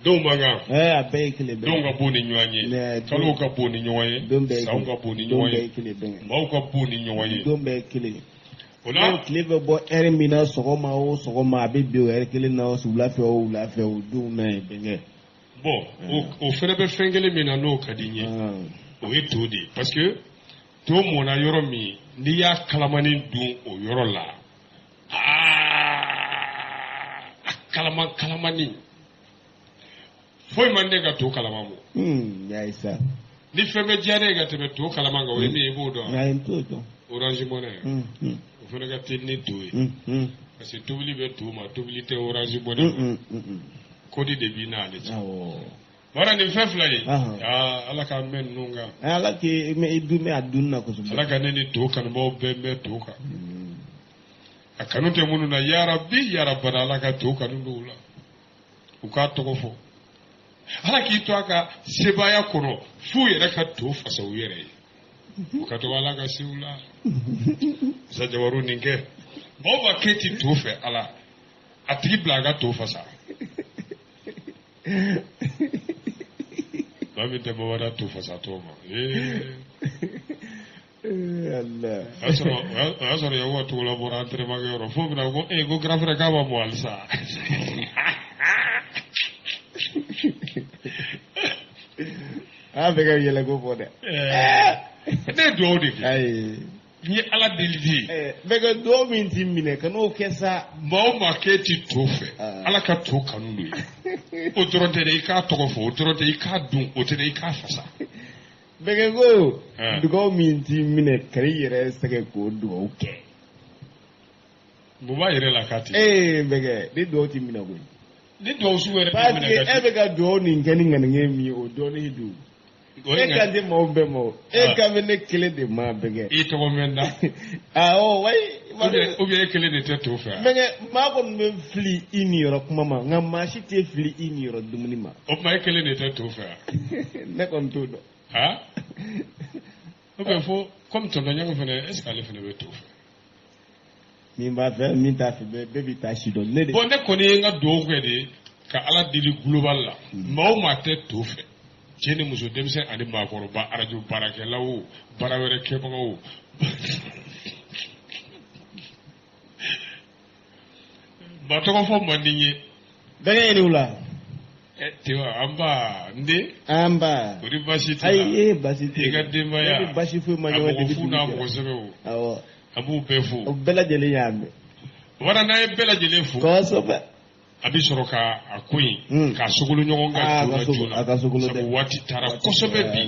donc maga a bɛɛ ye kelen bɛn donc ka bon ni ɲɔgɔn ye kalo ka bon ni ɲɔgɔn ye sanw ka bon ni ɲɔgɔn ye maaw ka bon ni ɲɔgɔn ye don bɛɛ kelen o la tile bɛ bɔ ɛri min na sɔgɔma o sɔgɔma a bɛ bin o ɛri kelen na wulafɛ o wulafɛ o don na ye bɛnkɛ bon o fɛnɛ bɛ fɛn kelen min na n'o ka di n ye o ye to de parce que to mɔna yɔrɔ min n'i y'a kalamani dun o yɔrɔ la a kalamani foyi man ne ka to kalama mo yayisa ni fɛn bɛ diya ne ka tɛmɛ to kalama kan o ye min ye i b'o dɔn y'a t'o dɔn orange money o fɛnɛ ka teli ni to ye parce que tobili bɛ to ma tobili tɛ orange money kodi de b'i n'ale cɛ wara nin fɛn fila ye ala ka mɛn ninnu kan ala k'i dun a dun na kosɛbɛ ala ka ne ni to kanubaw bɛɛ mɛn to kan a kanu tɛ minnu na yarabi yarabana ala ka to kanu dɔw la u k'a tɔgɔ fɔ ala k'i to a ka sebaaya kɔnɔ f'u yɛrɛ ka to fasa u yɛrɛ ye u ka to ala ka sew la sajawaru nin kɛ maaw b'a kɛ ti to fɛ ala a tigi bila a ka to fasa ba min tɛ bawada to fasa tɔ ma o y'a sɔrɔ yawu ka tugula bɔra entraînement kɛ yɔrɔ fo bɛna ko ko grand frère k'a ma mɔ halisa a bɛ ka yɛlɛ ko fɔ dɛ ne ye dugawu de kɛ n ye ala deli de ye bɛ ka dugawu min t'i minɛ ka n'o kɛ sa maa o maa k'e ti to fɛ ala ka to kanu don ye o dɔrɔn tɛ dɛ i k'a tɔgɔ fɔ o dɔrɔn tɛ i k'a dun o tɛ dɛ i k'a fasa bɛkɛ ko dugawu min t'i minɛ ka i yɛrɛ sɛgɛ k'o dugawu kɛ mun b'a yɛrɛ la k'a ti bɛkɛ ni dugawu t'i minɛ koyi ni dugawu sugu yɛrɛ t'i minɛ ka e bɛ ka dugawu nin kɛ ni ŋaniŋɛ min ye o dɔɔnin don e kan tɛ maaw bɛɛ ma e kan bɛ ne kelen de ma bɛkɛ i tɔgɔ mɛn da ou bien e kelen de tɛ to fɛ bɛkɛ maa kɔni bɛ fili i niyɔrɔ kuma ma nka maa si tɛ fili i niyɔrɔ dumuni ma o tuma e kelen de tɛ to fɛ ne kɔni t'o dɔn ou bien fo comme tɔntɔn fɛnɛ est ce que ale fɛnɛ bɛ to fɛ min b'a fɛ min t'a fɛ bɛɛ bɛ taa si dɔn ne de bon ne kɔni ye n ka dugawu kɛ de ka ala deli global la maa o maa tɛ to fɛ cɛ ni muso denmisɛn ani maakɔrɔba arajo baarakɛlaw o baara wɛrɛ kɛbagaw o ba tɔgɔ fɔ man di n ye bɛnkɛ ye nin la tewa an ba n den an ba o ni baasi tɛ ayi baasi tɛ i ka denbaya baasi foyi ma a ɲɔgɔn mɔgɔ fu n'a mɔgɔ sɛbɛ o awɔ a b'u bɛɛ fo o bɛɛ lajɛlen y'a mɛn wara n'a ye bɛɛ lajɛlen fo kosɛbɛ a bɛ sɔrɔ ka a ko in k'a sogolo ɲɔgɔn kan joona a ka sogolo dɛ sabu waati taara kosɛbɛ bi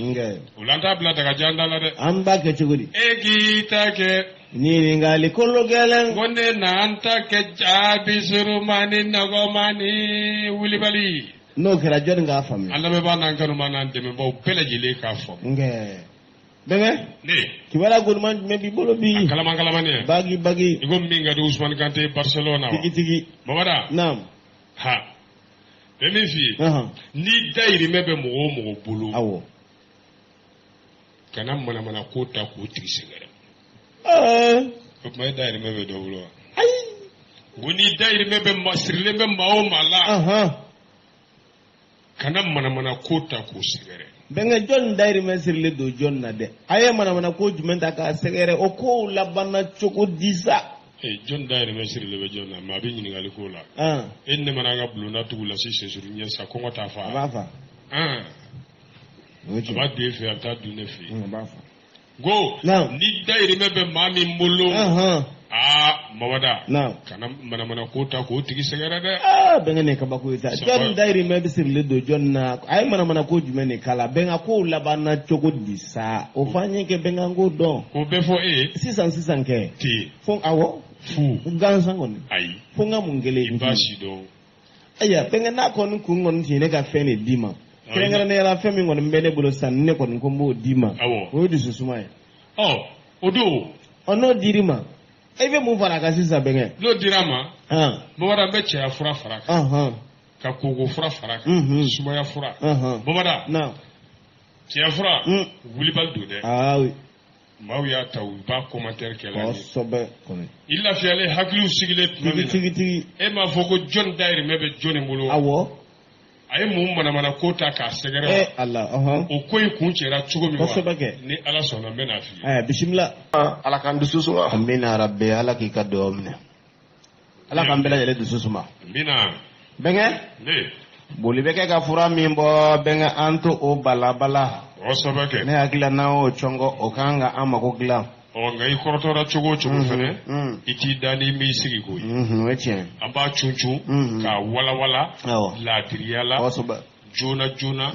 o la an t'a bila daga jan da la dɛ an b'a kɛ cogo di e k'i ta kɛ ɲininkali kolo gɛlɛn ko ne n'an ta kɛ jaabi suruma ni nɔgɔma ni wulibali n'o kɛra jɔnni k'a faamuya an lamɛnbaa n'an kanuba n'an dɛmɛbaaw bɛɛ lajɛlen k'a faamu bɛnkɛ ne kibaruya gouvernement jumɛn b'i bolo bi a kalaman bagi i ko min ka di Usmane Kante Barcelona wa tigi Babada naam ha bɛ min f'i ye ni dayirimɛ bɛ mɔgɔ o mɔgɔ bolo awɔ kana manamana ko ta k'o tigi sɛgɛrɛ o tuma e dayirimɛ bɛ dɔ bolo wa ko ni dayirimɛ bɛ sirilen bɛ maa o maa la kana manamana ko ta k'o sɛgɛrɛ bɛnkɛ jɔnni dayirimɛ sirilen don jɔnni na dɛ a ye manamana ko jumɛn ta k'a sɛgɛrɛ o kow labanna cogo di sa jɔnni dayirimɛ sirilen bɛ jɔnni na maa bɛ ɲininkali k'o la e ne mana an ka bulonda tugu la si sɛsuru ɲɛ sa kɔngɔ t'a fa a b'a fa a b'a den fɛ a bɛ taa dun ne fɛ yen a b'a fa ko ni dayirimɛ bɛ maa min bolo Babada kana manamana ko ta k'o tigi sɛgɛrɛ dɛ bɛnkɛ nin kabako ye sa jɔnni dayirimɛ bɛ sirilen don jɔnni na a ye manamana ko jumɛn de k'a la bɛnkɛ kow labanna cogo di sa o fɔ an ye kɛ bɛnkɛ an k'o dɔn k'o bɛɛ fɔ e ye sisan kɛ ten fo awɔ fu gansan kɔni ayi fo n ka mun kelen i b'a si dɔn ayiwa bɛnkɛ n'a kɔni kun kɔni tɛ ne ka fɛn de d'i ma kɛrɛnkɛrɛnnenya fɛn min kɔni bɛ ne bolo sisan ne kɔni ko n b'o d'i ma o ye dususuma ye o don n'o dir'i ma e bɛ mun fara a kan sisan bɛnkɛ n'o dira ma Babada n bɛ cɛya fura fara kan ka koko fura fara kan sumaya fura Babada cɛya fura wulibali don dɛ maaw y'a ta u b'a commentaire kɛ la kosɛbɛ i lafiyalen hakiliw sigilen tuma min na e m'a fɔ ko jɔnni dayirimɛ bɛ jɔnni bolo awɔ aye mun mana ko ta ka sɛgɛrɛ Allah o ko in kun cɛra cogo min kosɛbɛ kɛ ni Ala sɔnna n bɛna f'i ye bismillah Ala k'an dusu suma amina rabbi Ala k'i ka dugawu minɛ Ala k'an bɛɛ lajɛlen dusu suma amina bɛnkɛ ne boli bɛ kɛ ka fura min bɔ bɛnkɛ an to o balabala kosɛbɛ kɛ ne hakili la n'an y'o cɔngɔ o kan ka an mago dilan nka i kɔrɔtɔra cogo o cogo fɛnɛ i t'i da n'i m'i sigi koyi o ye tiɲɛ an b'a cuncu k'a walawala laadiriya la joona joona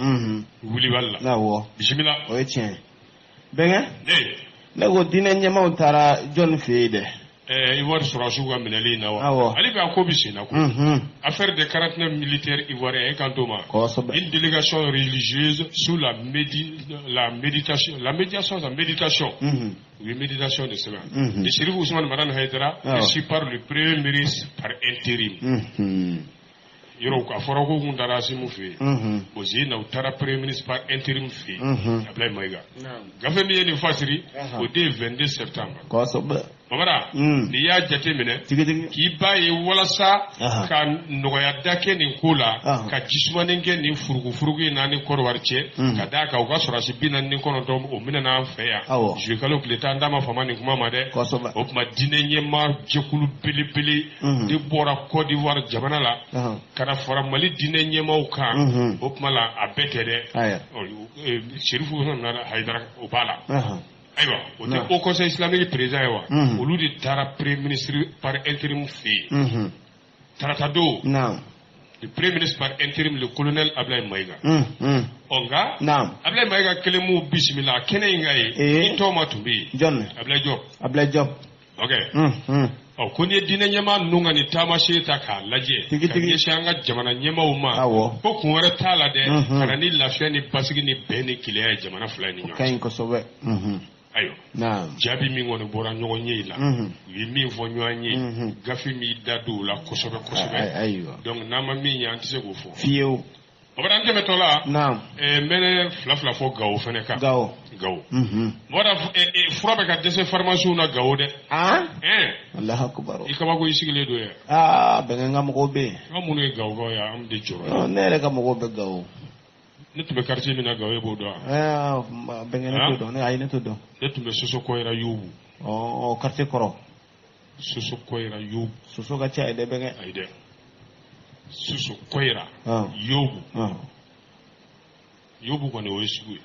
wulibali la bisimila o ye tiɲɛ bɛnkɛ ne ko diinɛ ɲɛmaw taara jɔnni fɛ yen dɛ Ivoire sɔrɔsiw ka minɛli in na wa ale bɛ a ko bɛ sen na koyi affaire de quarantaine militaire ivoirien kan t'o ma une délégation religieuse sous la méditation u ye méditation de sɛbɛn le Chérif Ousmane Madane Haidara reçu par le premier ministre par intérim yɔrɔ a fɔra ko kun taara Asimu fɛ yen o zen na u taara premier ministre par intérim fɛ yen Ablaye Mayiga gafe min ye nin fasiri o de ye 22 septembre Mamara n'i y'a jate minɛ k'i b'a ye walasa ka nɔgɔya da kɛ nin ko la ka jisumanin kɛ nin furugufurugu in na ni Kɔrɔwari cɛ ka d'a kan u ka sɔrɔdasi 49 o minɛ n'an fɛ yan juillet kalo tile 10 d'a ma fama nin kuma ma dɛ o tuma diinɛ ɲɛmaa jɛkulu belebele de bɔra Côte d'Ivoire jamana la kana fara Mali diinɛ ɲɛmaaw kan o tuma la a bɛɛ tɛ dɛ Chérif Ousmane Haidara o b'a la ayiwa o tɛ Haut Conseil islamique président ye wa olu de taara premier ministre par intérim fɛ yen tarata don le premier ministre par intérim le colonel Ablaye Mayiga nka Ablaye Mayiga kelen m'u bisimila kɛnɛ in ka ye i tɔgɔ ma tun bɛ yen Ablaye Diop ok ko n'i ye diinɛ ɲɛmaa ninnu ka nin taamaseere ta k'a lajɛ ka ɲɛsin an ka jamana ɲɛmaaw ma ko kun wɛrɛ t'a la dɛ ka na ni lafiya ni basigi ni bɛn ni kelenya ye jamana fila ni ɲɔgɔn cɛ ayiwa jaabi min kɔni bɔra ɲɔgɔn ye la u ye min fɔ ɲɔgɔn ye gafe min da don o la kosɛbɛ kosɛbɛ donc n'an ma min ye an tɛ se k'o fɔ fiyewu o bɛra an tɛmɛtɔ la n bɛ fila fɔ Gawo fɛnɛ kan Gawo mɔgɔ fura bɛ ka dɛsɛ pharmacie na Gawo dɛ Alahu akibaru i kabako i sigilen don yan bɛnkɛ n ka mɔgɔw bɛ yen an minnu ye Gawokaw ye an de jɔrɔ ne yɛrɛ ka mɔgɔw bɛ Gawo ne tun bɛ quartier min na Gawo e b'o dɔn wa bɛnkɛ ne t'o dɔn ne t'o dɔn ne tun bɛ Soso Kɔyira Yobu quartier kɔrɔ Soso Kɔyira Yobu Soso ka ca ye dɛ bɛnkɛ ayi dɛ Soso Kɔyira Yobu kɔni o ye sugu ye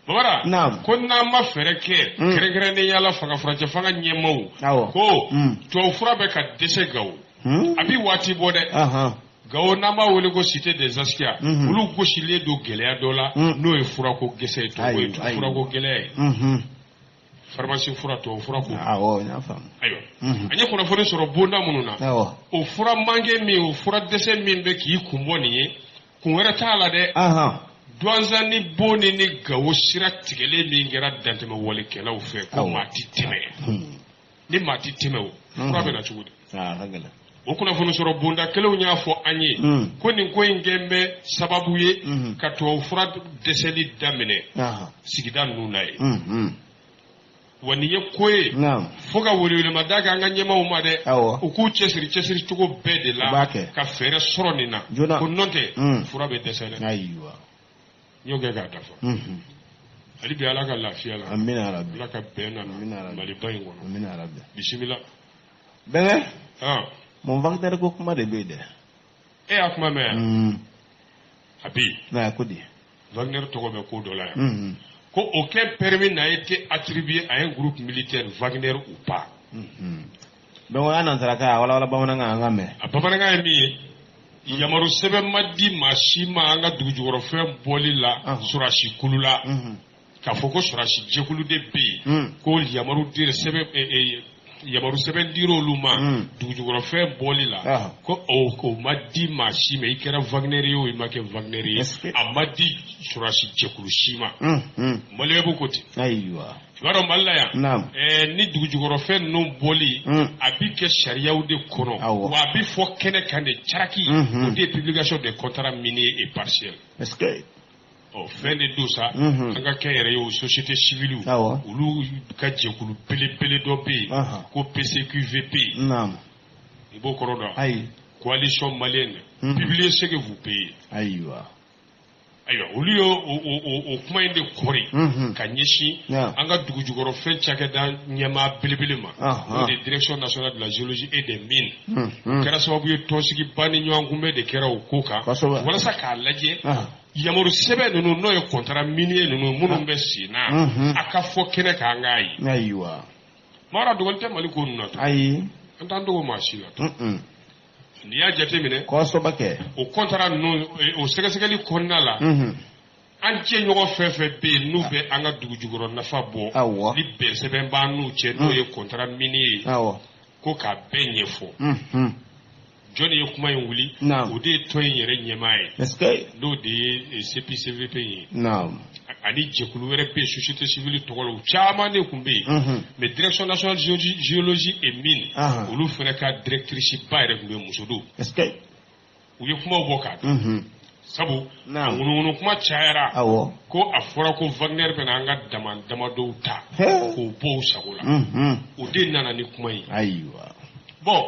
Bamara ko n'an ma fɛɛrɛ kɛ kɛrɛnkɛrɛnnenya la fangafurancɛ fanga ɲɛmaaw ko tubabufura bɛ ka dɛsɛ Gawo a bɛ waati bɔ dɛ Gawo n'an b'a wele ko cité des Askia olu gosilen don gɛlɛya dɔ la n'o ye furako gɛsɛ ye furako gɛlɛya ye pharmacie fura tubabufura ko ayiwa an ye kunnafoni sɔrɔ bonda minnu na o fura manke min o fura dɛsɛ min bɛ k'i kun bɔ nin ye kun wɛrɛ t'a la dɛ Douanza ni Boni ni Gawo sira tigɛlen min kɛra dantɛmɛ walikɛlaw fɛ ko maa ti tɛmɛ ni maa ti tɛmɛ o fura bɛ na cogo di o kunnafoni sɔrɔ bonda kelenw y'a fɔ an ye ko nin ko in kɛn bɛ sababu ye ka tubabufura dɛsɛli daminɛ sigida ninnu na ye wa nin ye ko ye fo ka welewelemada kɛ an ka ɲɛmaaw ma dɛ u k'u cɛsiri cogo bɛɛ de la ka fɛɛrɛ sɔrɔ nin na ko nɔ tɛ fura bɛ dɛsɛ dɛ n y'o kɛ k'a dafa hali bi Ala ka lafiya la Ala ka bɛn na Maliba in kɔnɔ bisimila bɛnkɛ mon Wagner ko kuma de bɛ yen dɛ e y'a kuma mɛn yan a bɛ yen ko di Wagner tɔgɔ bɛ ko dɔ la yan ko aucun permis n'a été attribué à un groupe militaire Wagner ou pas donc an nansaraka wala bamanankan an ka mɛn a bamanankan ye min ye yamaru sɛbɛn ma di maa si ma an ka dugujukɔrɔfɛn bɔli la sɔrɔsi kulu la k'a fɔ ko sɔrɔsi jɛkulu de bɛ yen ko yamaru sɛbɛn dira olu ma dugujukɔrɔfɛn bɔli la ko o ma di maa si ma i kɛra Wagner ye o i ma kɛ Wagner ye a ma di sɔrɔsi jɛkulu si ma Maliyɛn b'o ko ten i b'a dɔn Mali la yan ni dugujukɔrɔfɛn ninnu bɔli a bɛ kɛ sariyaw de kɔnɔ wa a bɛ fɔ kɛnɛ kan de caraki o de ye publication des contrats miniers et partiels fɛn de don sa an ka kɛ yɛrɛ ye o société civile olu ka jɛkulu belebele dɔ bɛ yen ko PCQVP i b'o kɔrɔ dɔn coalition malienne, publiez ce que vous payez. Aïwa. Aïwa, au lieu au point de Corée, Kanyeshi, Anga Dougujugoro fait Tchakeda Nyama Bilbilima, des directions nationales de la géologie et des mines. Kerasawabu Toshiki Bani Nyangume de Kera Okoka, voilà ça qu'a lagé. Yamoru Sebe no no contrat minier no Munumbe Sina, Akafo Kene Kangai. Aïwa. Mara Dogonte Maliko Noto. Aïe. Entendo Machila. Ni ya jatemine au contrat no au segasegeli konnala an ci ñogo fefe be nu be anga dugujugoro nafa bo li be sebe ba nu ce no ye contrat mini ko ka benye fo joni ye kuma yin wuli o de to yin yere nyemaye est-ce que do de CPCVP yin ani jekulu were be société civile togolo chama ne kumbe mais direction nationale géologie et mine olu fene ka directrice ba yere kumbe musodo est-ce que u ye kuma boka sabu ngunu kuma chayara ko afora ko Wagner be na anga dama do ta ko bo sagola o de nana ni kuma yi ayiwa bon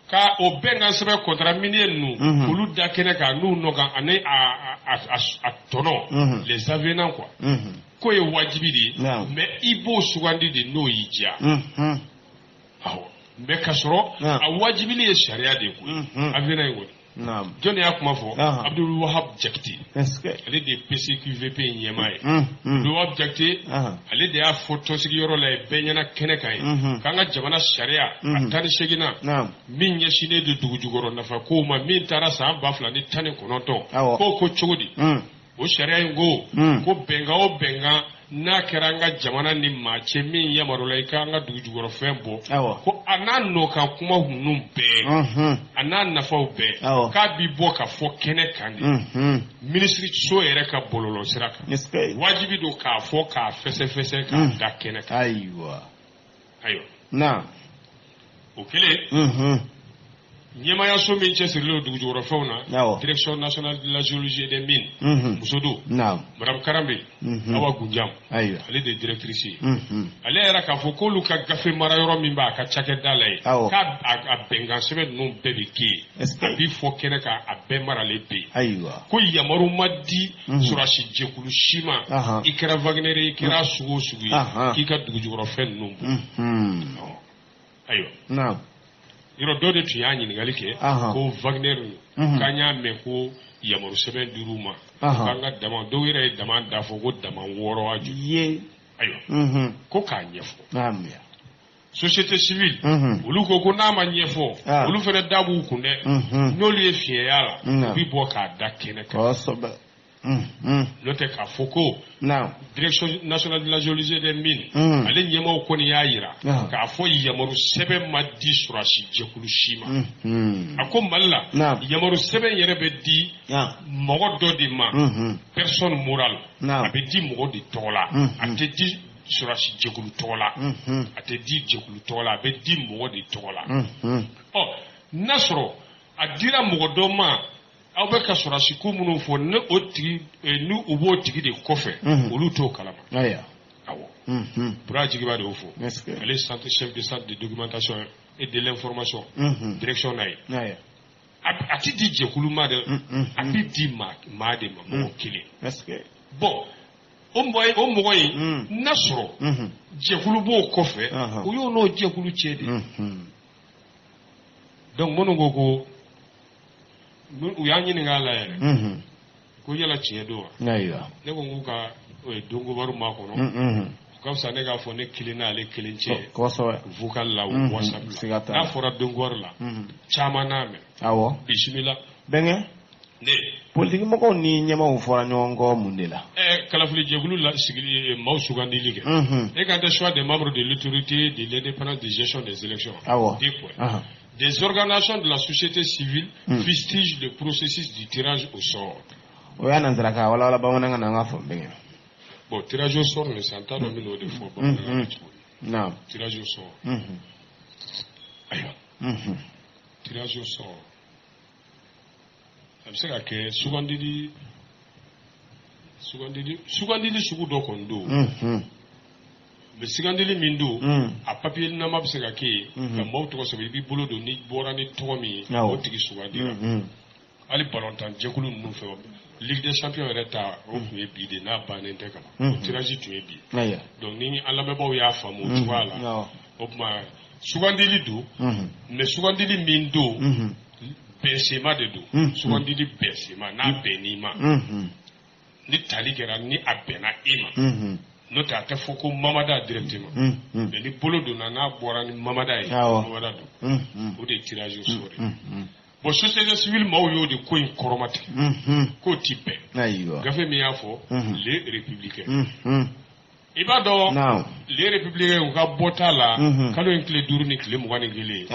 ka o benga sebe contrat minier nu olu da kene ka nu no ga ane a tono les avenants quoi ko ye wajibi di mais ibo sugandi de no yija mais kasoro a wajibi li sharia de ko avenant ngoni Johnny Akmafo, Abdul Wahab Jakti, elle est des PCQVP Yemaï. Le Wahab Jakti, elle est des photos qui ont les Benyana Kenekai, Kanga Jamana Sharia, Tani Shegina, Min Yashine de Dugujugoro Nafako, Min Tarasa, Baflani Tani Konoto, Koko Chodi, O Sharia Go, Ko Benga o Benga. Na keranga jamana ni mache min ya marulaika nga dugujugoro fembo ko anano ka kuma hunum be anana fa be ka bi boka fo kene kandi ministry so ere ka bololo siraka wajibi do ka fo ka fese ka da kene ka ayo na okele Nyema ya so min chesir le dugujugoro fauna direction nationale de la géologie et des mines musodo madame Karambe awa gunjam ale de directrice ale era ka fo ko lu ka gafe mara yoro min ba ka chake dalay ka a benga sebe no bebe ki bi fo kene ka a be mara le be ko yamaru maddi surashi jekulu shima ikra Wagner ikra sugo ki ka dugujugoro fen no ayo yoro dode tu ya nyingali ke ko Wagner kanya me ko yamaru sebe duruma kanga dama do wire dama da fo go dama woro waju ayo ko ka nyefo société civile olu ko na ma nyefo olu fere dabu kunde noli e fie yala bi bo ka da kene ka Lote ka foko direction nationale de la géologie des mines ale nyema ko ni yayira ka fo yamaru sebe maddi surashi jekulu shima ako malla yamaru sebe yere be di mogo do di ma personne morale abe di mogo di tola ate di surashi jekulu tola ate di jekulu tola abe di mogo di tola oh nasro adira mogo do ma abe ka surashi ku munu fo ne oti nu ubo tigi de kofe olu to kalama awo braji ba de ofo le centre chef de centre de documentation et de l'information direction nay ati di jekulu ma de ati di ma de mo kile bon o mo yi nasro jekulu bo kofe o yo no jekulu chede donc mono gogo u ya nyini ngala yele ko yala chiedo aiwa ne ko nguka dongo baru ma ko no ko sa ne ga fo ne kilina le kilinche ko so vocal la whatsapp na fora dongo war la chama na me awo bismillah benge ne politique moko ni nyama o fora nyongo mundela kala fuli jegulu la sigili mausugandi lige et quand le choix des membres de l'autorité de l'indépendance de gestion des élections des organisations de la société civile fustigent le processus du tirage au sort. Bon, tirage au sort, ne s'entend pas de fois. Non. Tirage au sort. Tirage au sort. C'est que souvent dit sugu do kondo. mais sigandili min do a papier nama bɛ se ka kɛ yen ka maaw tɔgɔ sɛbɛn i b'i bolo don ni bɔra ni tɔgɔ min ye o tigi sugandira hali balontan jɛkulu ninnu fɛ Ligue des Champions yɛrɛ ta o tun ye bi de n'a bannen tɛ kama o tirage tun ye bi donc ni an lamɛnbaaw y'a faamu o cogoya la o tuma sugandili do mais sugandili min do bɛnsema de do sugandili bɛnsema n'a bɛnn'i ma ni tali kɛra ni a bɛnna e ma n'o tɛ a tɛ fɔ ko mamada directement mais ni bolo donna n'a bɔra ni mamada ye mamada do o de ye tirage au sort bon société civile maaw y'o de ko in kɔrɔmatigɛ k'o ti bɛn gafe min y'a fɔ les républicains i b'a dɔn les républicains u ka bɔta la kalo in tile 5 ni tile 21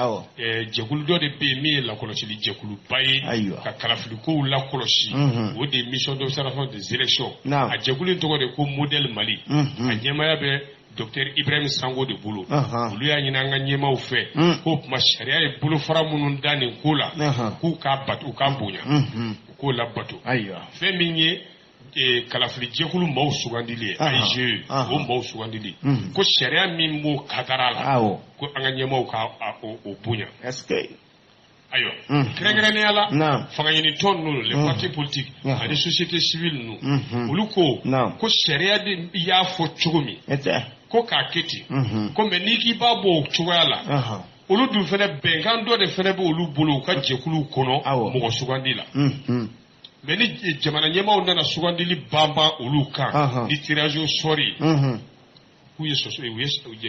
jɛkulu dɔ de bɛ yen min ye lakɔlɔsili jɛkuluba ye ka kalafiliko lakɔlɔsi o de ye mission d'observation des élections a jɛkulu in tɔgɔ de ko modèle Mali a ɲɛmaya bɛ Docteur Ibrahim Sango de bolo olu y'a ɲini an ka ɲɛmaw fɛ k'o kuma sariya ye bolofara minnu da nin ko la k'u k'a bato u k'a bonya u k'o labato fɛn min ye kalafili jɛkulu maaw sugandili ye AIGE o maaw sugandili ko sariya min b'o kadara la ko an ka ɲɛmaw ka o bonya ayiwa kɛrɛnkɛrɛnnenya la fanga ɲinitɔn ninnu les partis politiques ani société civile ninnu olu ko sariya de y'a fɔ cogo min ko k'a kɛ ten ko mɛ n'i k'i b'a bɔ o cogoya la olu dun fɛnɛ bɛnkan dɔ de fɛnɛ bɛ olu bolo u ka jɛkuluw kɔnɔ mɔgɔ sugandi la mais ni jamana ɲɛmaaw nana sugandili banban olu kan ni tirage au sort ye k'u ye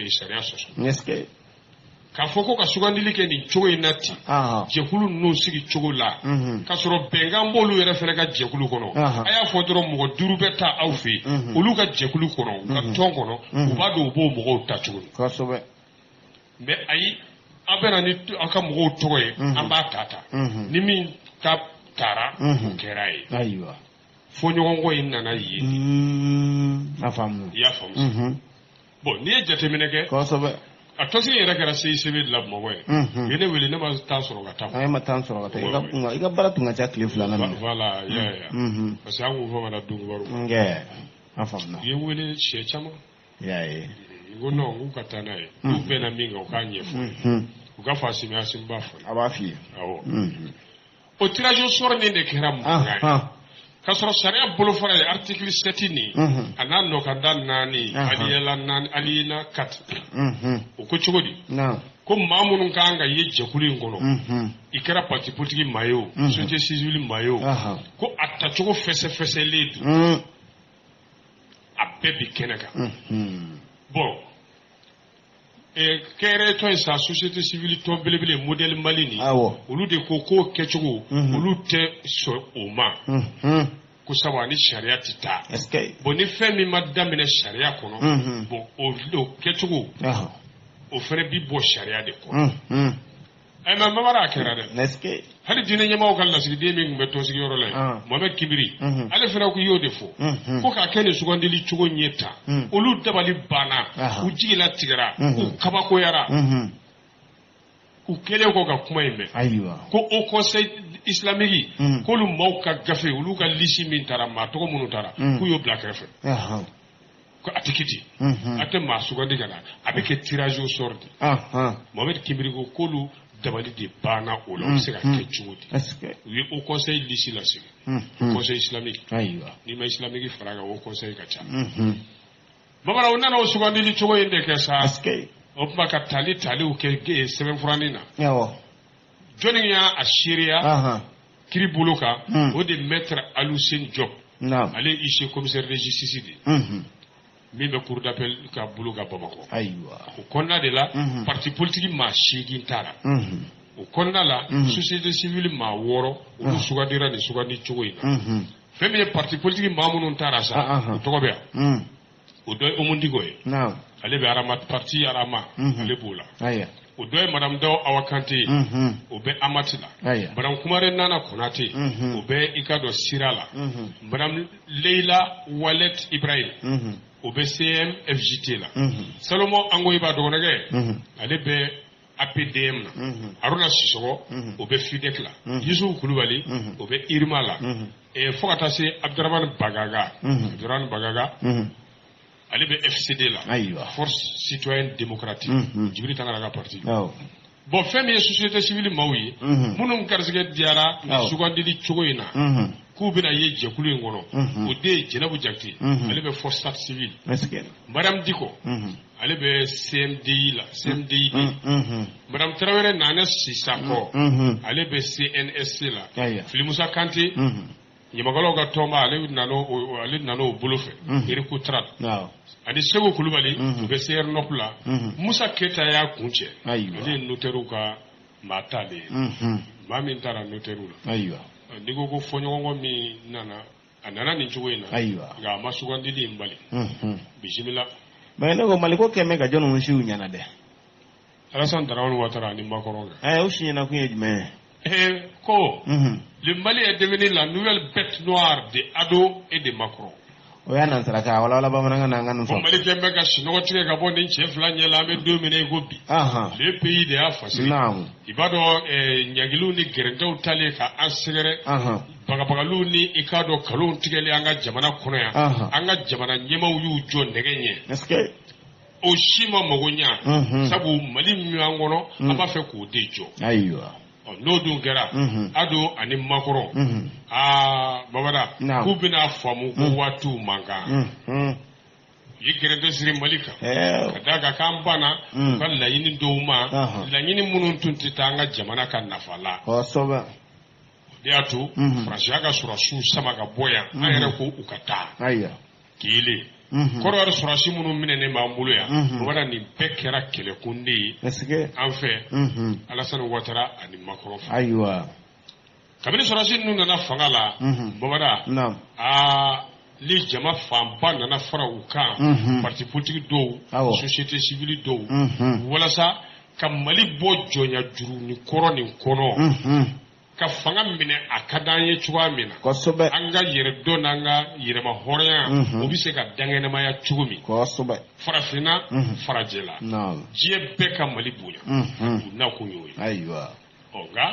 sariya sɔsɔ k'a fɔ ko ka sugandili kɛ nin cogo in na ten jɛkulu ninnu sigi cogo la k'a sɔrɔ bɛnkan b'olu yɛrɛ fɛnɛ ka jɛkulu kɔnɔ a y'a fɔ dɔrɔn mɔgɔ 5 bɛ taa aw fɛ yen olu ka jɛkulu kɔnɔ u ka tɔn kɔnɔ u b'a dɔn u b'o mɔgɔw ta cogo min mais ayi a bɛ na ni aw ka mɔgɔw tɔgɔ ye an b'a ta ni min ta taara o kɛra ye fo ɲɔgɔnkɔ in nana yen i y'a faamu bon n'i ye jateminɛ kɛ a tɔsigi yɛrɛ kɛra CICB de la Bamakɔ ye ye ne wele ne ma temps sɔrɔ ka taa a ma temps sɔrɔ ka taa i ka baara tun ka ca tile 2 nan voilà parce que an kun fɔ mana donkibaru a faamuna u ye wele siɲɛ caman n ko non k'u ka taa n'a ye n'u bɛnna min kan u k'a ɲɛfɔ u ka fa Asimi b'a fɔ a b'a f'i ye awɔ o tirage au sort nin de kɛra mankan ye k'a sɔrɔ sariya bolofara ye article 7 nin a n'a nɔkanda 4 aliyela 4 o ko cogo di ko maa minnu kan ka ye jɛkulu in kɔnɔ i kɛra parti politique maa ye o société civile maa ye o ko a tacogo fɛsɛfɛsɛlen don a bɛɛ bi kɛnɛ kan bon kɛrɛ tɔn in sa société civile tɔn belebele modèle Mali ni olu de ko k'o kɛcogo olu tɛ sɔn o ma ko sabu ani sariya tɛ taa bon ni fɛn min ma daminɛ sariya kɔnɔ bon o kɛcogo o fɛnɛ bi bɔ sariya de kɔnɔ mais mamara a kɛra dɛ hali diinɛ ɲɛmaaw ka lasigiden min tun bɛ tɔnsigiyɔrɔ la yen Mohamed Kibiri ale fɛnɛ ko y'o de fɔ ko k'a kɛ nin sugandili cogo ɲɛ tan olu dabali banna u jigila tigɛra u kabakoyara u kɛlen kɔ ka kuma in mɛn ko au conseil islamique k'olu maaw ka gafe olu ka lisi min taara maa tɔgɔ minnu taara k'u y'o bila kɛrɛfɛ ko a tɛ kiti a tɛ maa sugandi ka na a bɛ kɛ tirage au sort de Mohamed Kibiri ko k'olu dabali de banna o la o bɛ se ka kɛ cogo di u ye au conseil lisi lasigi conseil islamique n'i ma islamique fara kan o conseil ka ca bamanan u nana o sugandili cogo in de kɛ sa o tuma ka taliw kɛ sɛbɛnfuranin na jɔnni y'a seereya kiri bolo kan o de maître Aluseni Diop ale ye huissier commissaire de justice de min bɛ cour d'appel ka bolo ka Bamakɔ o kɔnɔna de la parti politique maa 8 taara o kɔnɔna la société civile maa 6 olu sugandira nin sugandi cogo in na fɛn min ye parti politique maa minnu taara sa o tɔgɔ bɛ yan o dɔ ye Omundigo ye ale bɛ Arama parti Arama ale b'o la o dɔ ye madame Dawo Awa Kante ye o bɛ Amati la madame Kumare Nana Konate o bɛ i ka dɔn Sira la madame Leila Walet Ibrahim o bɛ CMFJT la Salomon Angoyiba dɔgɔnɛkɛ ale bɛ APDM na Aruna Sisɔgɔ o bɛ FIDEC la Yusuf Kulubali o bɛ IRMA la fo ka taa se Abdurahmane Bagaga ale be FCD la Force Citoyenne Démocratique Djibril Tangara ka parti bon fɛn min ye société civile maaw ye minnu garisɛgɛ diyara sugandili cogo in na k'u bɛna ye jɛkulu in kɔnɔ o de ye Jɛnɛbu Jakite ale bɛ Force Civile Madame Diko ale bɛ CMDI la CMDI Madame Tarawele Nane Sisako ale bɛ CNSC la Filimusa Kante Ɲamakalaw ka tɔnba ale nan'o bolo fɛ Eriku Trat ani Segu Kulubali u bɛ CRNOP la Musa Keta y'a kun cɛ ale ye notaire ka maa t'ale ye maa min taara notaire la n'i ko ko fɔɲɔgɔnkɔ min nana a nana nin cogo in na nka a ma sugandili in bali bisimila. Mais ne ko Mali ko kɛmɛ ka jɔn ninnu siw ɲɛna dɛ Alassane Dramane Ouattara ani Macron o si ɲɛna kun ye jumɛn ye ko le Mali est devenu la nouvelle bête noire de Ado et de Macron. O y'a nansara ka wala bamanankan na an ka fɔ Mali kɛmɛ ka sinɔgɔ tigɛ ka bɔ nin cɛ fila ɲɛ la an bɛ don min na i ko bi le pays de y'a fasiri i b'a dɔn ɲagiliw ni gɛrɛntɛw talen ka an sɛgɛrɛ bagabagaliw ni i k'a dɔn kalonw tigɛlen an ka jamana kɔnɔ yan an ka jamana ɲɛmaw y'u jɔ nɛgɛ ɲɛ o si ma mago ɲa sabu Mali min an kɔnɔ an b'a fɛ k'o de jɔ n'o dun kɛra Ado ani Macron Babada k'u bɛna faamu ko waatiw man kan i gɛrɛntɛ siri Mali kan ka d'a kan k'an banna u ka laɲini dɔw ma laɲini minnu tun tɛ taa an ka jamana ka nafa la o de y'a to Faransiya ka sɔrɔsiw sama ka bɔ yan an yɛrɛ ko u ka taa kelen kɔrɔwari sɔrɔsi minnu minɛnen b'an bolo yan Babada nin bɛɛ kɛra kɛlɛkunde ye an fɛ Alassane Ouattara ani Macron fɛ kabini sɔrɔsi ninnu nana fanga la Babada ni jama fanba nana fara u kan parti politique dɔw société civile dɔw walasa ka Mali bɔ jɔnya juru ni kɔrɔ nin kɔnɔ ka fanga minɛ a ka d'an ye cogoya min na an ka yɛrɛ dɔn n'an ka yɛrɛma hɔrɔnya o bɛ se ka dankɛnɛmaya cogo min farafinna farajɛla diɲɛ bɛɛ ka Mali bonya u na kun y'o ye nka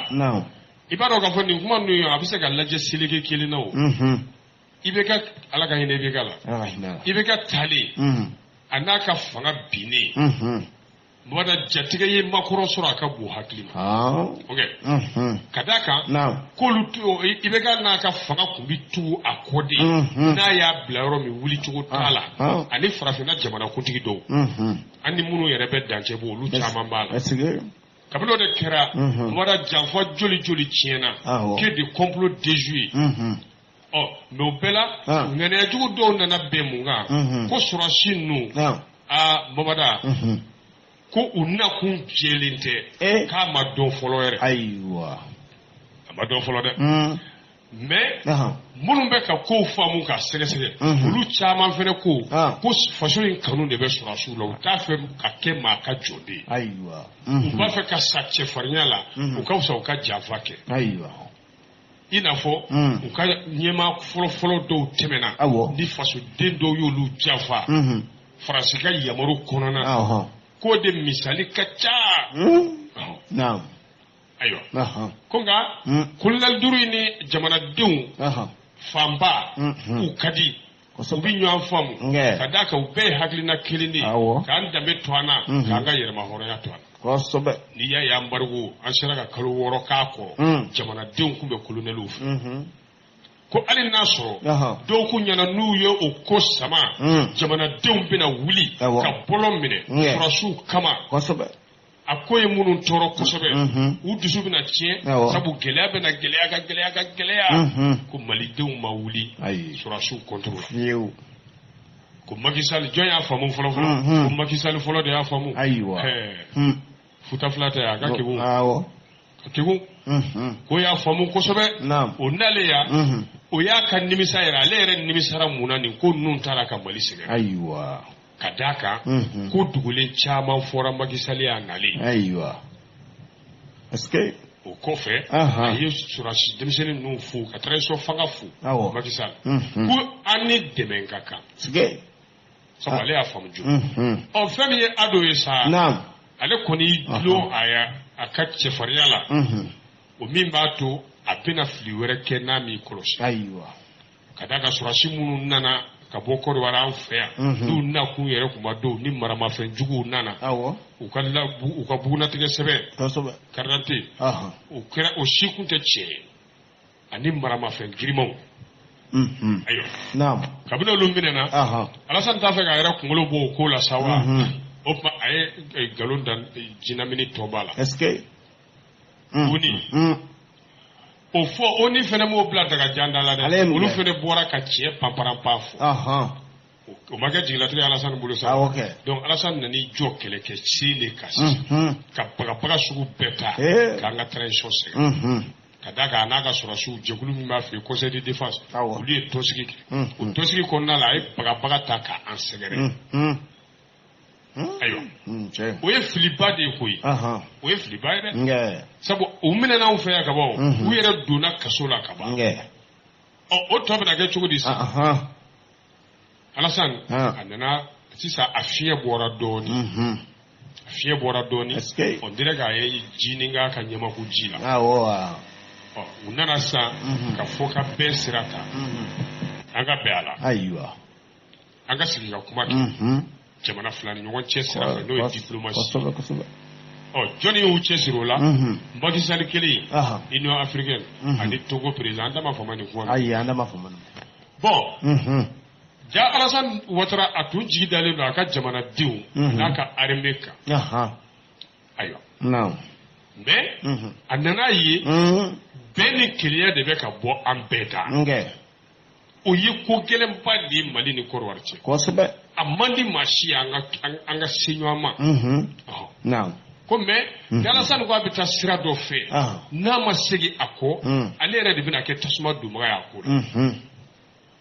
i b'a dɔn k'a fɔ nin kuma ninnu ye a bɛ se ka lajɛ seleke kelen na o i bɛ ka Ala ka hinɛ i bɛ ka la i bɛ ka talen a n'a ka fanga binnen Babada jatigɛ ye Macron sɔrɔ a ka bon hakili ma ka d'a kan k'olu i bɛ ka n'a ka fanga kun bɛ tugu a kɔ de n'a y'a bila yɔrɔ min wuli cogo t'a la ani farafinna jamanakuntigi dɔw an ni minnu yɛrɛ bɛ dancɛ bɔ olu caman b'a la kabini o de kɛra Babada janfa joli joli tiɲɛna que de complot déjoué mais o bɛɛ la ŋaniyajugu dɔw nana bɛn mun kan ko sɔrɔsi ninnu Babada ko u nakun jɛlen tɛ k'a ma dɔn fɔlɔ yɛrɛ a ma dɔn fɔlɔ dɛ mais minnu bɛ ka kow faamu k'a sɛgɛsɛgɛ olu caman fɛnɛ ko faso in kanu de bɛ sɔrɔsiw la u t'a fɛ ka kɛ maa ka jɔden u b'a fɛ ka sa cɛfarinya la u ka fisa u ka janfa kɛ i n'a fɔ u ka ɲɛmaa fɔlɔfɔlɔ dɔw tɛmɛna ni fasoden dɔw y'olu janfa Faransi ka yamaru kɔnɔna na ko de misali ka ca ayiwa ko nka kolonɛli duuru ni jamanadenw fanba u ka di u bɛ ɲɔgɔn faamu ka d'a kan u bɛɛ ye hakilina kelen de ye k'an danbe to an na k'an ka yɛrɛma hɔrɔnya to an na n'i y'a ye embargo an sera ka kalo 6 k'a kɔrɔ jamanadenw tun bɛ kolonɛliw fɛ ko hali n'a sɔrɔ dɔw ko ɲɛna n'u ye o ko sama jamanadenw bɛna wuli ka bɔlɔ minɛ sɔrɔsiw kama a ko ye minnu tɔɔrɔ kosɛbɛ u dusu bɛna tiɲɛ sabu gɛlɛya bɛna gɛlɛya ka gɛlɛya ka gɛlɛya ko malidenw ma wuli sɔrɔsiw contre la ko Macky Sall jɔn y'a faamu fɔlɔ fɔlɔ ko Macky Sall fɔlɔ de y'a faamu futa fila tɛ a ka kegun ko y'a faamu kosɛbɛ o nale ya o y'a ka nimisa yɛrɛ ale yɛrɛ nimisara mun na nin ko ninnu taara ka Mali sɛgɛrɛ ka d'a kan ko dugulen caman fɔra Macky Sall y'a nalen o kɔfɛ a ye sɔrɔsi denmisɛnnin ninnu fo ka transition fanga fo Macky Sall ko an ni dɛmɛ ka kan sabu ale y'a faamu joona fɛn min ye Ado ye sa ale kɔni dulon a ka cɛfarinya la o min b'a to a bɛna fili wɛrɛ kɛ n'a m'i kɔlɔsi ka d'a kan sɔrɔsi minnu nana ka bɔ Côte d'Ivoire an fɛ yan n'u na kun yɛrɛ kuma dɔw ni maramafɛn juguw nana u ka bugunatigɛ sɛbɛn carte d'identité o kɛra o si kun tɛ tiɲɛ ye ani maramafɛn girimanw ayiwa kabini olu minɛna Alassane t'a fɛ k'a yɛrɛ kunkolo bɔ o ko la sa wa o tuma a ye nkalon da jinamini tɔ b'a la Uni o fɔ o ni fɛnɛ m'o bila daga jan da la dɛ olu fɛnɛ bɔra ka tiɲɛ panparanpa fɔ o ma kɛ jigilatigɛ Alassane bolo sa donc Alassane nan'i jɔ kɛlɛkɛ Sile kan sisan ka bagabaga sugu bɛɛ ta k'an ka transition sɛgɛn ka da kan a n'a ka sɔrɔsiw jɛkulu min b'a fɛ yen conseil de défense olu ye tɔnsigi kɛ o tɔnsigi kɔnɔna la a ye bagabaga ta k'an sɛgɛrɛ ayiwa o ye filiba de ye koyi o ye filiba ye dɛ sabu u minɛna anw fɛ yan ka ban u yɛrɛ donna kaso la ka ban o tɔ bɛna kɛ cogo di sisan Alassane a nana sisan a fiɲɛ bɔra dɔɔnin on dirait k'a ye ji ni k'a ka ɲamaku ji la u nana sisan ka fɔ ka bɛn sira ta an ka bɛn a la an ka sigi ka kuma kɛ jamana fila ni ɲɔgɔn cɛ sira fɛ n'o ye diplomatie jɔnni y'u cɛsiri o la Macky Sall kelen Union africaine ani Togo président an da ma fama nin kuma bon ja Alassane Ouattara a tun jigi dalen don a ka jamanadenw n'a ka armée kan ayiwa mais a nana ye bɛɛ ni kelenya de bɛ ka bɔ an bɛɛ da o ye ko gɛlɛnba de ye Mali ni Côte d'Ivoire cɛ kosɛbɛ a man di maa si an ka se ɲɔgɔn ma ko mais Alassane ko a bɛ taa sira dɔ fɛ n'a ma segin a kɔ ale yɛrɛ de bɛna kɛ tasuma donbaga y'a ko la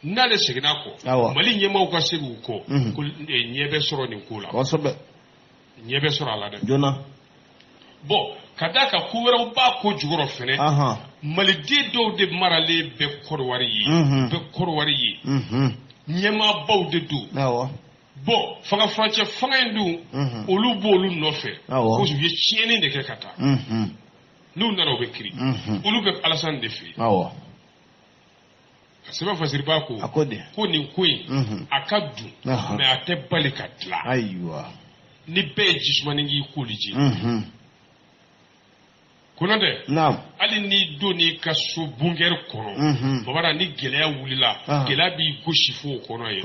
n'ale seginna a kɔ Mali ɲɛmaaw ka segin u kɔ ko ɲɛ bɛ sɔrɔ nin ko la ɲɛ bɛ sɔrɔ a la dɛ bon ka d'a kan ko wɛrɛw b'a ko jukɔrɔ fɛnɛ maliden dɔw de maralen bɛ Côte d'Ivoire ye ɲɛmaabaw de don bon fanga furancɛ fanga in dun olu b'olu nɔfɛ ko u ye tiɲɛni de kɛ ka taa n'u nana u bɛ kiri olu bɛ Alassane de fɛ yen a sɛbɛn fasiriba ko nin ko in a ka dun mais a tɛ bali ka dilan ni bɛɛ ye jisumani k'i koli ji kono dɛ hali n'i don n'i ka so bunkɛri kɔnɔ babara ni gɛlɛya wulila gɛlɛya b'i gosi fo o kɔnɔ ye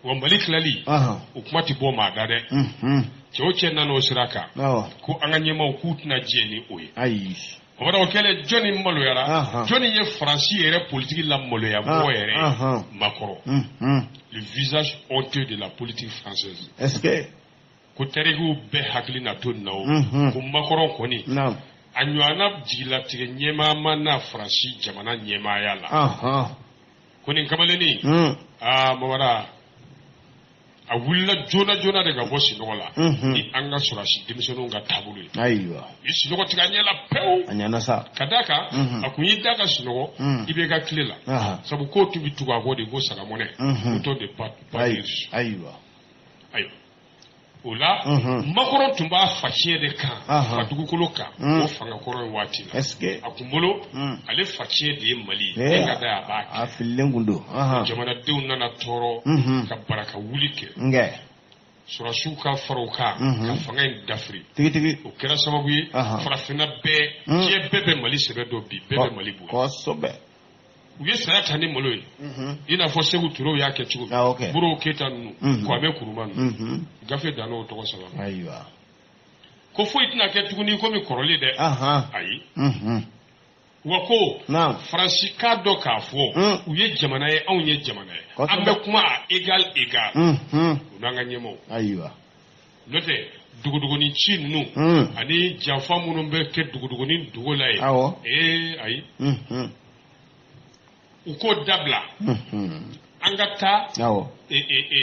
wa Mali tilali o kuma tɛ bɔ maa da dɛ cɛ o cɛ nana o sira kan ko an ka ɲɛmaaw k'u tɛna diɲɛ ni o ye babara o kɛlen jɔnni maloyara jɔnni ye Faransi yɛrɛ politiki la maloya mɔgɔ yɛrɛ Macron le visage honteux de la politique française ko tarikiw bɛɛ hakili na to nin na o ko Macron kɔni a ɲɔgɔnna jigilatigɛ ɲɛmaa ma n'a Faransi jamana ɲɛmaaya la ko nin kamalennin babara a wulila joona de ka bɔ sinɔgɔ la ni an ka sɔrɔsi denmisɛnninw ka taabolo ye i sinɔgɔ tigɛ a ɲɛ la pewu ka d'a kan a kun y'i da ka sinɔgɔ i bɛ ka tile la sabu k'o tun bɛ tugu a kɔ de ko sagamɔnɛ auto de pas de riche ayiwa o la Macron tun b'a faciyɛ de kan a dugukolo kan o fanga kɔrɔ ye waati la a kun bolo ale faciyɛ de ye Mali ye e ka da a b'a kɛ jamanadenw nana tɔɔrɔ ka baraka wuli kɛ sɔrɔsiw ka faraw kan ka fanga in dafiri o kɛra sababu ye farafinna bɛɛ diɲɛ bɛɛ bɛ Mali sɛbɛ dɔn bi bɛɛ bɛ Mali bonya u ye saya ta ni malo ye i n'a fɔ Segu Turew y'a kɛ cogo min Boro Keyita ninnu Kwame Nkrumah ninnu gafe dan n'o tɔgɔ saba ko foyi tɛna kɛ tuguni komi kɔrɔlen dɛ ayi wa ko Faransi k'a dɔn k'a fɔ u ye jamana ye anw ye jamana ye an bɛ kuma a égal u n'an ka ɲɛmaaw n'o tɛ duguduguni ci ninnu ani janfa minnu bɛ kɛ duguduguni dogo la ye ayi u k'o dabila an ka taa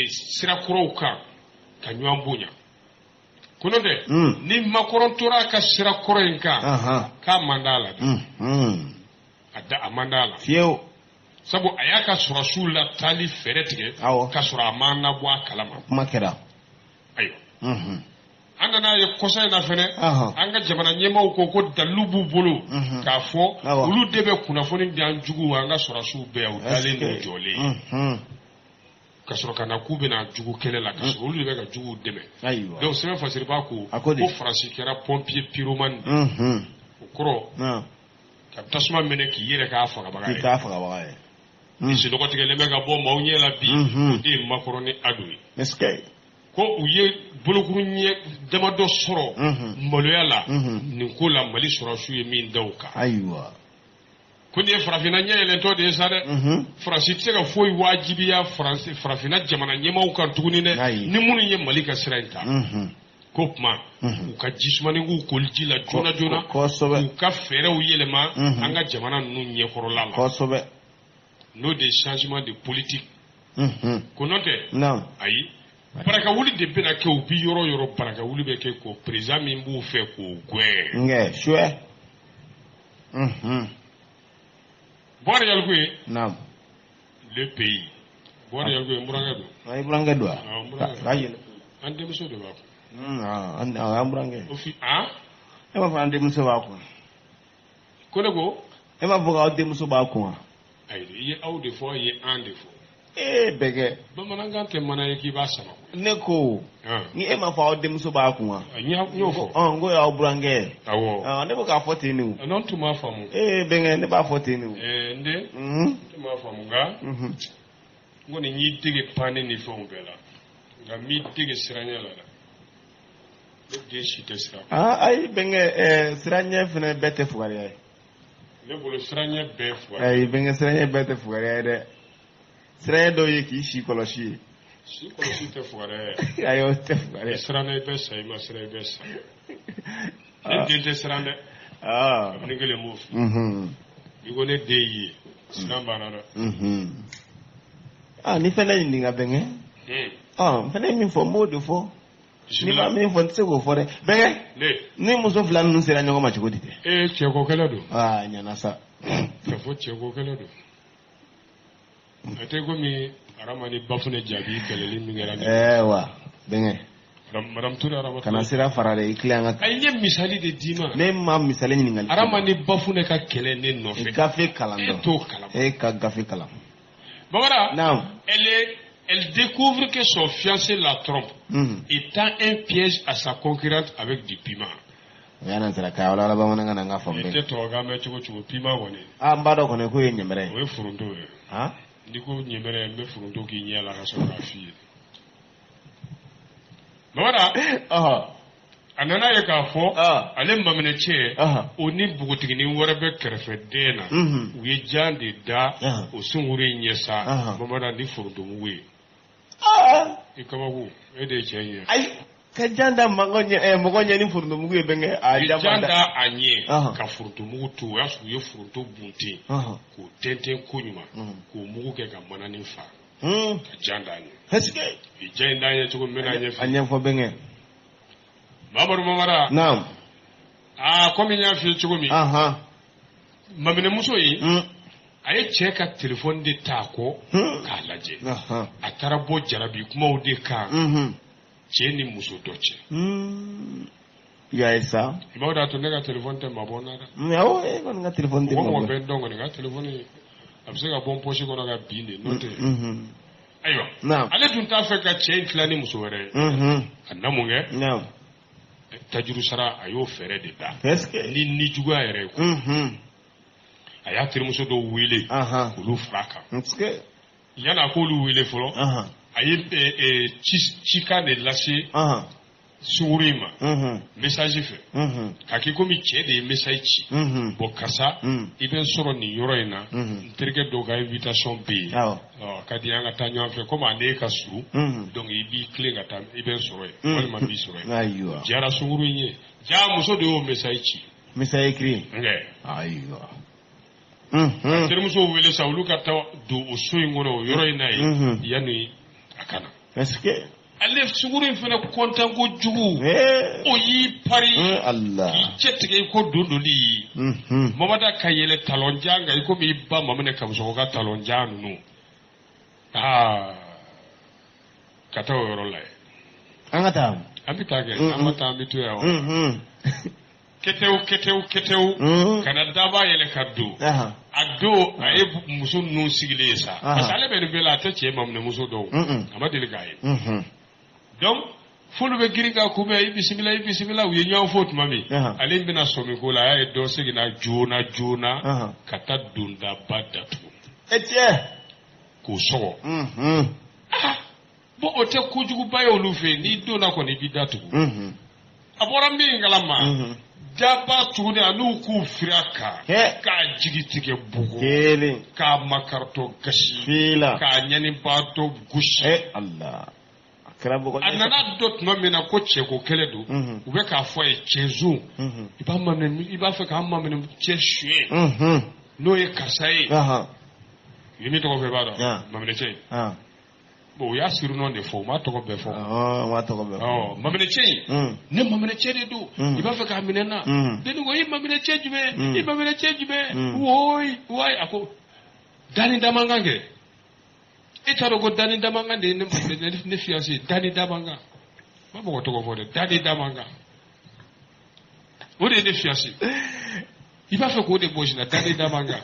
sira kɔrɔw kan ka ɲɔgɔn bonya kono dɛ ni Macron tora ka sira kɔrɔ in kan k'a man d'a la dɛ a man d'a la fiyewu sabu a y'a ka sɔrɔsiw la taali fɛɛrɛ tigɛ ka sɔrɔ a ma nabɔ a kalama kuma kɛra ayiwa an nana ye kɔsa in na fɛnɛ an ka jamana ɲɛmaaw ko dalu b'u bolo k'a fɔ olu de bɛ kunnafoni di an jugu an ka sɔrɔsiw bɛɛ u dalen n'u jɔlen ka sɔrɔ ka na k'u bɛna jugu kɛlɛ la ka sɔrɔ olu de bɛ ka juguw dɛmɛ donc sɛbɛn fasiriba ko faransi kɛra pompier pyromane o kɔrɔ ka tasuma minɛ k'i yɛrɛ k'a fagabaga ye misi dɔgɔtigɛlen bɛ ka bɔ maaw ɲɛ la bi o de ye Macron ni Ado ye ko u ye bolokuru ɲɛ damadɔ sɔrɔ maloya la nin ko la Mali sɔrɔsiw ye min da o kan ko nin ye farafinna ɲɛ yɛlɛntɔ de ye sa dɛ faransi tɛ se ka foyi wajibiya farafinna jamana ɲɛmaaw kan tuguni dɛ ni minnu ye Mali ka sira in ta ko kuma u ka jisumanin k'u koli ji la joona joona k'u ka fɛɛrɛw yɛlɛma an ka jamana ninnu ɲɛkɔrɔla la n'o de changement de politique ko n'o tɛ ayi baraka wuli de bɛna kɛ u bi yɔrɔ yɔrɔ baraka wuli bɛ kɛ ko président min b'u fɛ k'o gwɛɛ chouette Bɔra Yalko ye le pays Bɔra Yalko ye Mburange do ay Mburange do an denmuso de b'a ko an Mburange o fi e ma fɔ an denmuso b'a ko ko ne ko e ma fɔ k'aw denmuso b'a ko ayi i ye aw de fɔ i ye an de fɔ bɛgɛ bamanankan tɛ mana ye k'i b'a sama ne ko ni e ma fɔ aw denmuso b'a kun wa n y'o fɔ n ko y'aw burankɛ awɔ ne bɛ k'a fɔ ten nin o n'an tun m'a faamu bɛgɛ ne b'a fɔ ten nin o n tun m'a faamu nka n kɔni y'i dege panne ni fɛnw bɛɛ la nka n m'i dege siranɲɛ la dɛ ne den si tɛ siran ayi bɛgɛ siranɲɛ fana bɛɛ tɛ fugariya ye ne bolo siranɲɛ bɛɛ fugariya ayi bɛgɛ siranɲɛ bɛɛ tɛ fugariya ye dɛ siranɲɛ dɔw ye k'i si kɔlɔsi ye si kɔlɔsi tɛ fugariya ye ayi o tɛ fugariya siran i bɛ sa i ma siran i bɛ sa ne den tɛ siran dɛ ne kelen m'o fɔ i ko ne den ye siran banna dɛ ni fɛnɛ ɲininka bɛgɛ n fɛnɛ min fɔ n b'o de fɔ ni ma min fɔ n tɛ se k'o fɔ dɛ bɛgɛ ni muso fila ninnu sera ɲɔgɔn ma cogo di dɛ cɛko kɛlɛ don ɲana sa ka fɔ cɛko kɛlɛ don a tɛ komi Arama ni Bafune jaabi kɛlɛli min kɛra ne wa bɛgɛ Madame Touré Arama kana sira fara dɛ i tilen an ka ayi n ye misali de d'i ma ne ma misali ɲininkali Arama ni Bafune ka kɛlɛ ne nɔfɛ gafe kalan dɔn e t'o kalan e ka gafe kalan Bamara naam elle découvre que son fiancé la trompe étant un piège à sa concurrente avec du piment yana sira ka wala bamanankan na n ka faamu bɛɛ tɛ tɔgɔkan mɛn cogo cogo piment kɔni n b'a dɔn kɔni ko ye ɲɛmɛrɛ o ye foronto ye n'i ko ɲɛmɛrɛ n bɛ foronto k'i ɲɛ la ka sɔrɔ k'a f'i ye Bamara a nana ye k'a fɔ ale maminɛ cɛ o ni npogotiginin wɛrɛ bɛ kɛrɛfɛ den na u ye jan de da o sunkuru in ɲɛ sa Bamara ni forontomugu ye i kabako e de ye cɛ in ye ayi ka jan da mɔgɔ ɲɛ ni forontomugu ye bɛnkɛ jan da a ɲɛ ka forontomugu to o y'a sɔrɔ u ye foronto bunten k'o tɛntɛn ko ɲuman k'o mugu kɛ ka mananin fa ka jan da a ɲɛ i jan in da a ɲɛ cogo min bɛna a ɲɛ fɛ a ɲɛfɔ bɛnkɛ Mamadu Mamara naam komi n y'a f'i ye cogo min maminɛmuso in a ye cɛ ka telefɔni de ta a kɔ k'a lajɛ a taara bɔ jarabi kumaw de kan cɛ ni muso dɔ cɛ y'a ye sa i b'a dɔn a to ne ka telefɔni tɛ mabɔ n na dɛ awɔ e kɔni ka telefɔni tɛ mabɔ mɔgɔ bɛ n dɔn kɔni ka telefɔni a bɛ se ka bɔ n pɔsi kɔnɔ ka bin de n'o tɛ ayiwa ale tun t'a fɛ ka cɛ in tila ni muso wɛrɛ ye a na mun kɛ tajuru sara a y'o fɛɛrɛ de da ni juguya yɛrɛ ye ko a y'a terimuso dɔw wele k'olu fara kan yan'a k'olu wele fɔlɔ a ye cikan de lase sunkuru in ma message fɛ k'a kɛ komi cɛ de ye message ci bon karisa i bɛ n sɔrɔ nin yɔrɔ in na n terikɛ dɔw ka invitation bɛ yen ka di an ka taa ɲɔgɔn fɛ komi ale ka surun donc i b'i tilen ka taa i bɛ n sɔrɔ yen walima n b'i sɔrɔ yen jara sunkuru in ye ja muso de y'o message ci message écrit ayiwa terimuso wele sa olu ka taa don o so in kɔnɔ o yɔrɔ in na yen yanni a kana ale sunkuru in fana kɔntan kojugu o y'i pari k'i cɛ tigɛ i ko dondoli ye mamada ka yɛlɛ talonjan kan i komi i ba maminɛ kamusɔgɔ ka talonjan ninnu ka taa o yɔrɔ la ye Angata. Ambita ke amata ambitu ya wa. Keteu kana daba yele kaddu. Addo aye muso nun sigile sa. Parce que ale be bela ta ce mamne muso do. Amadeli gaye. Donc fulu be giringa kuma bismillah u yenyaw fot mami. Ale bina somi ko la ay do sigina jona kata dunda badatu. Etie ko sogo. Bo o te kujugu bayo lu fe ni dona ko ni bidatu. Abora mi ngalama. Daba tuguni anu ku firaka ka jigitike bugu ka makarto gashi ka nyani bato gushi Allah anana dot no mina ko che ko keledu ube ka fo e chezu iba mamne iba fa ka mamne che shwe no e kasai yimi to ko fe bado mamne che bo ya siru non de fo ma to ko be fo ma to ko be mamne che ne mamne che de do iba fa ka minena de ngo yi mamne che jube yi mamne che jube woi ako dani damangange itaro go dani damangande ne fiasi dani damanga ma bo to ko fo de dani damanga o de ne fiasi iba fa ko de bojina dani damanga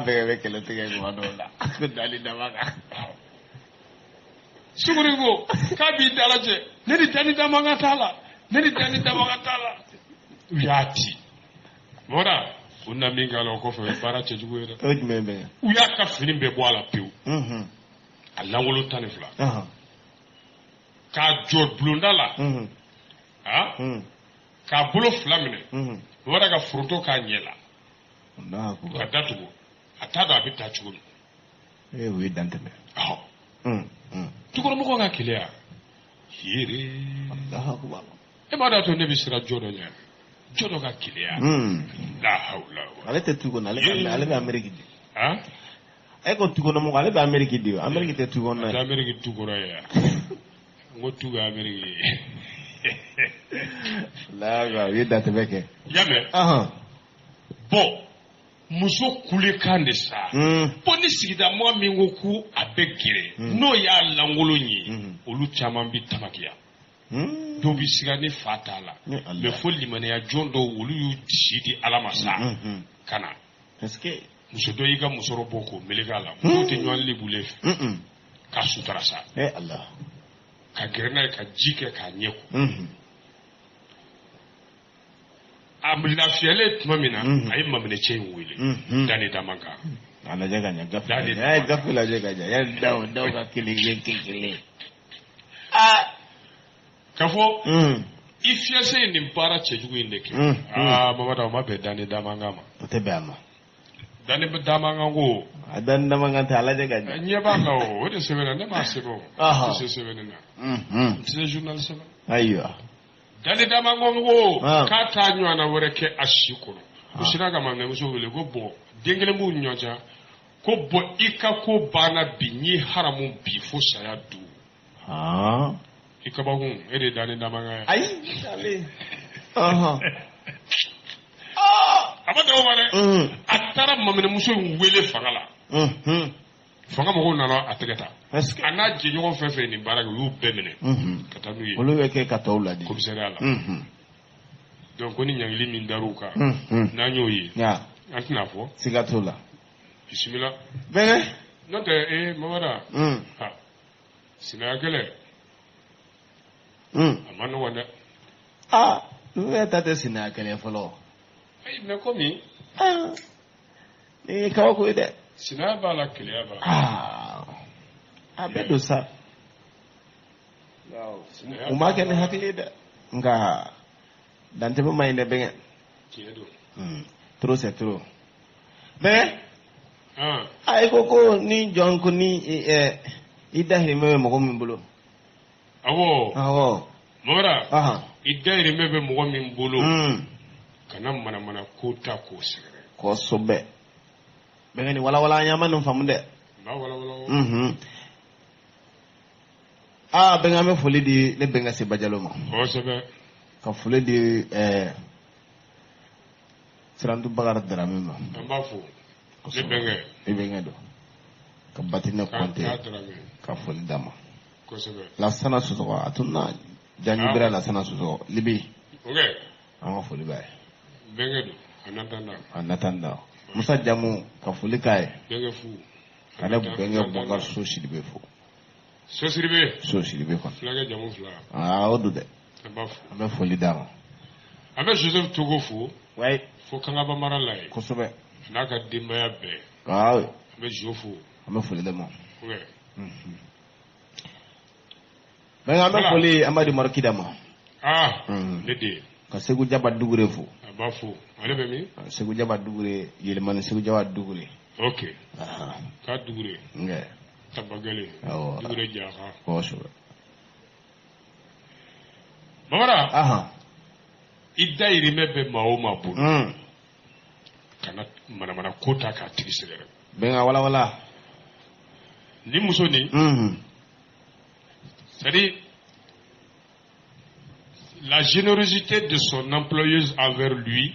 bebe que lo tenga como anola. Dale damaga. Sugurigo, kabi dalaje. Neri dani damaga tala. Uyati. Mora, una minga lo ko fe bara chejugo ira. Ojmebe. Uya ka fini be bo ala piu. Allah wolo tanifla. Ka jor blundala. Ka bolo flamine. Mora ka fruto ka nyela. Ka datugo atada abita chugo we danteme tukoro moko nga kilea yere Allah akbar ma da to ne bisira jodo nya jodo ga kilea la hawla ale te tugo na ale be America di ay ko tugo no mo ale be America di te tugo na America tugo ya ngo tugo America la ga we danteme ke yame bo muso kule kan de sa po ni sigida mo mi ngoku abegire no ya langolo nyi olu chama bi tamakiya do bi siga ni fatala le foli mane ya jondo olu yu shidi alamasa kana est-ce que muso do yiga muso ro boko melegala mo te nyon libule ka sutara sa Allah ka gerna ka jike ka nyeko amla fiele tumamina ay mamne chen wile dani damanga ana jaga nya gafila ay gafila jaga ya daw ka kili kafo ifiase ni mpara chejugo indeke mama da mabe dani damanga ma tebe ama dani damanga go adan damanga ta ala jaga nya nyeba no o de sevena ne ma sebo se sevena c'est journaliste aywa dani damangongo kata nywana wereke ashikuru ushiraga mamne muso wele go bo dengele mu nyoja ko bo ika ko bana binyi haramu bi fo saya du ika bagun ede dani damanga ai ale abada o mane atara mamne muso wele fangala fanga mo nana ategeta ana je nyogo fefe ni baraga yu bemene katanu ye olu weke katawla di komisariat la donc oni nyangili min daruka na nyoyi ya antina fo sigatola bismillah bene note mawara sina kele amano wanda we tate sina kele folo ay me komi ni kawo ko ide sina bala kele ba abedo sa umake ne hakili da nga dante ba mai ne benga kedo trop c'est trop mais ay koko ni jonko ni idahiri mewe mo min bolo awo mora idahiri mewe mo min bolo kana mana kota ko sere ko sobe benga ni wala nyama no famunde ba wala benga me foli di ne benga se bajalo mo o sebe ka foli di Sirantu Bakar Drame ma amba fo ne benga do ka batina konte ka foli dama la sana susogo atuna janyu bira la sana susogo libi okay anga foli bay bengedo anatanda musa jamu ka foli kai benge fu kana benge bongar soshi libe fu soshi libe ko flaga jamu fla odu de abe foli dama abe Joseph Togo fu way fo kanga ba mara lay ko sobe naka dimba ya be abe jofu abe foli dama okay benga abe foli amadi markida ma dede ka segu jaba dugure fu abafu ale be mi segu jaba dugure yelman segu jaba dugure okay ka dugure nge tabagale dugure jaha ko sobe babara idda irime be mawo mabu kana mana kota ka tigisere benga wala ni muso ni c'est-à-dire la générosité de son employeuse envers lui